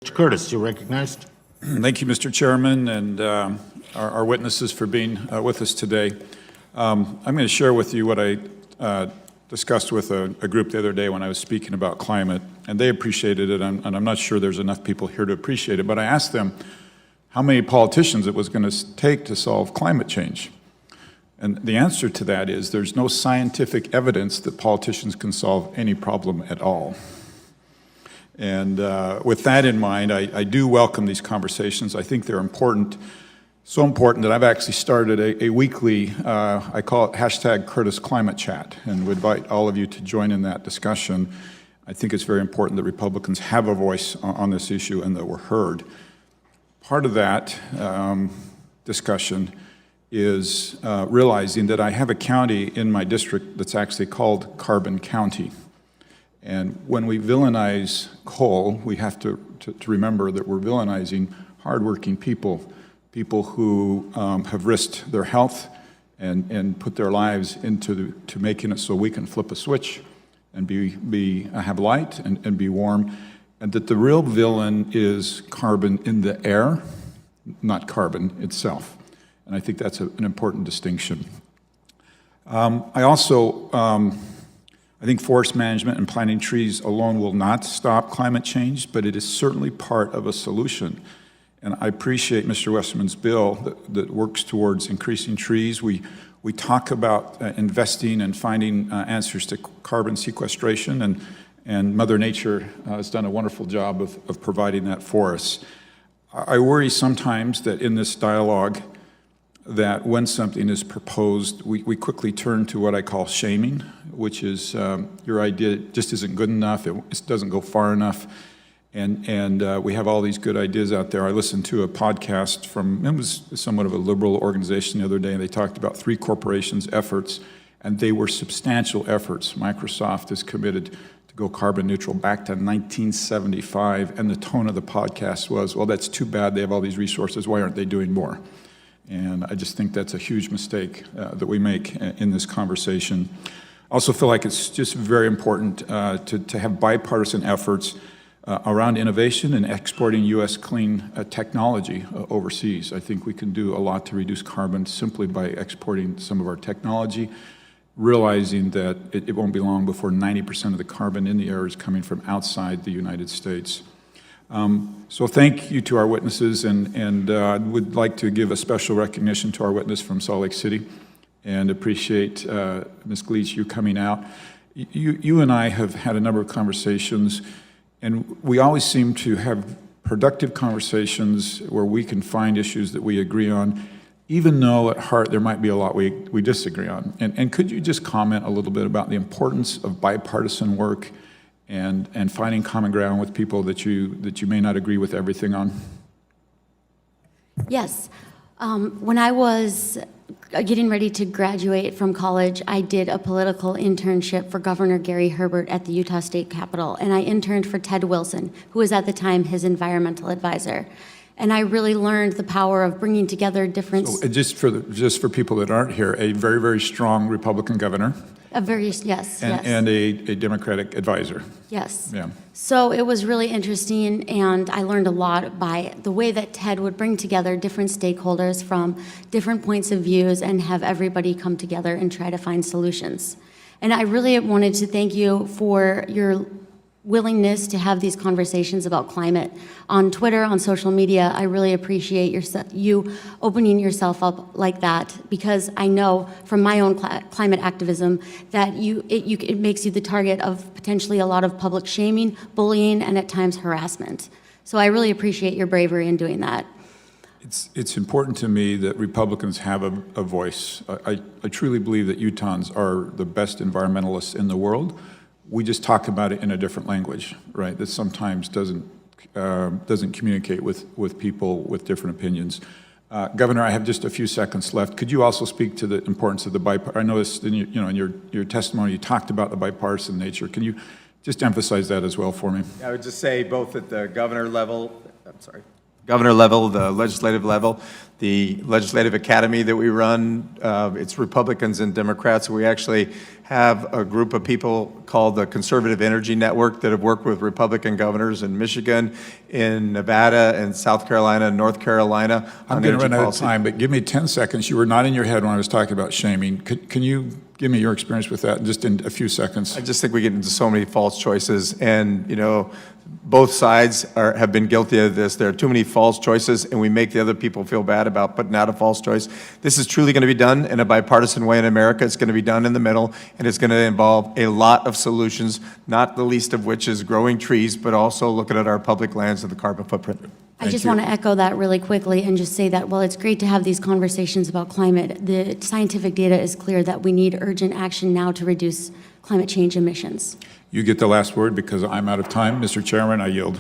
Mr. Curtis, you're recognized. Thank you, Mr. Chairman, and our witnesses for being with us today. I'm going to share with you what I discussed with a group the other day when I was speaking about climate, and they appreciated it, and I'm not sure there's enough people here to appreciate it, but I asked them how many politicians it was going to take to solve climate change. And the answer to that is there's no scientific evidence that politicians can solve any problem at all. And with that in mind, I do welcome these conversations. I think they're important, so important that I've actually started a weekly, I call it hashtag Curtis Climate Chat, and would invite all of you to join in that discussion. I think it's very important that Republicans have a voice on this issue and that we're heard. Part of that discussion is realizing that I have a county in my district that's actually called Carbon County. And when we villainize coal, we have to remember that we're villainizing hardworking people, people who have risked their health and put their lives into making it so we can flip a switch and have light and be warm, and that the real villain is carbon in the air, not carbon itself. And I think that's an important distinction. I think forest management and planting trees alone will not stop climate change, but it is certainly part of a solution. And I appreciate Mr. Westerman's bill that works towards increasing trees. We talk about investing and finding answers to carbon sequestration, and Mother Nature has done a wonderful job of providing that for us. I worry sometimes that in this dialogue, that when something is proposed, we quickly turn to what I call shaming, which is your idea just isn't good enough, it doesn't go far enough, and we have all these good ideas out there. I listened to a podcast from, it was somewhat of a liberal organization the other day, and they talked about 3 corporations' efforts, and they were substantial efforts. Microsoft is committed to go carbon neutral back to 1975, and the tone of the podcast was, well, that's too bad, they have all these resources, why aren't they doing more? And I just think that's a huge mistake that we make in this conversation. I also feel like it's just very important to have bipartisan efforts around innovation and exporting U.S. clean technology overseas. I think we can do a lot to reduce carbon simply by exporting some of our technology, realizing that it won't be long before 90% of the carbon in the air is coming from outside the United States. So thank you to our witnesses, and I would like to give a special recognition to our witness from Salt Lake City and appreciate Ms. Gleach, you coming out. You and I have had a number of conversations, and we always seem to have productive conversations where we can find issues that we agree on, even though at heart there might be a lot we disagree on. And could you just comment a little bit about the importance of bipartisan work and finding common ground with people that you may not agree with everything on? Yes. When I was getting ready to graduate from college, I did a political internship for Governor Gary Herbert at the Utah State Capitol, and I interned for Ted Wilson, who was at the time his environmental advisor. And I really learned the power of bringing together different... So just for people that aren't here, a very, very strong Republican governor. Yes. And a Democratic advisor. Yes. Yeah. So it was really interesting, and I learned a lot by the way that Ted would bring together different stakeholders from different points of views and have everybody come together and try to find solutions. And I really wanted to thank you for your willingness to have these conversations about climate on Twitter, on social media. I really appreciate you opening yourself up like that, because I know from my own climate activism that it makes you the target of potentially a lot of public shaming, bullying, and at times harassment. So I really appreciate your bravery in doing that. It's important to me that Republicans have a voice. I truly believe that Utahns are the best environmentalists in the world. We just talk about it in a different language, right? That sometimes doesn't communicate with people with different opinions. Governor, I have just a few seconds left. Could you also speak to the importance of the bipartisan? I noticed in your testimony you talked about the bipartisan nature. Can you just emphasize that as well for me? I would just say both at the governor level. I'm sorry. Both at the governor level and at the state level, governor level, the legislative level, the legislative academy that we run, it's Republicans and Democrats. We actually have a group of people called the Conservative Energy Network that have worked with Republican governors in Michigan, in Nevada, and South Carolina, and North Carolina I'm on going to energy run out of policy. time, but give me 10 seconds. You were not in your head when I was talking about shaming. Can you give me your experience with that just in a few seconds? I just think we get into so many false choices, and you know, both sides have been guilty of this. There are too many false choices, and we make the other people feel bad about putting out a false choice. This is truly going to be done in a bipartisan way in America. It's going to be done in the middle, and it's going to involve a lot of solutions, not the least of which is growing trees, but also looking at our public lands and the carbon footprint. I just want to echo that really quickly and just say that while it's great to have these conversations about climate, the scientific data is clear that we need urgent action now to reduce climate change emissions. You get the last word because I'm out of time. Mr. Chairman, I yield.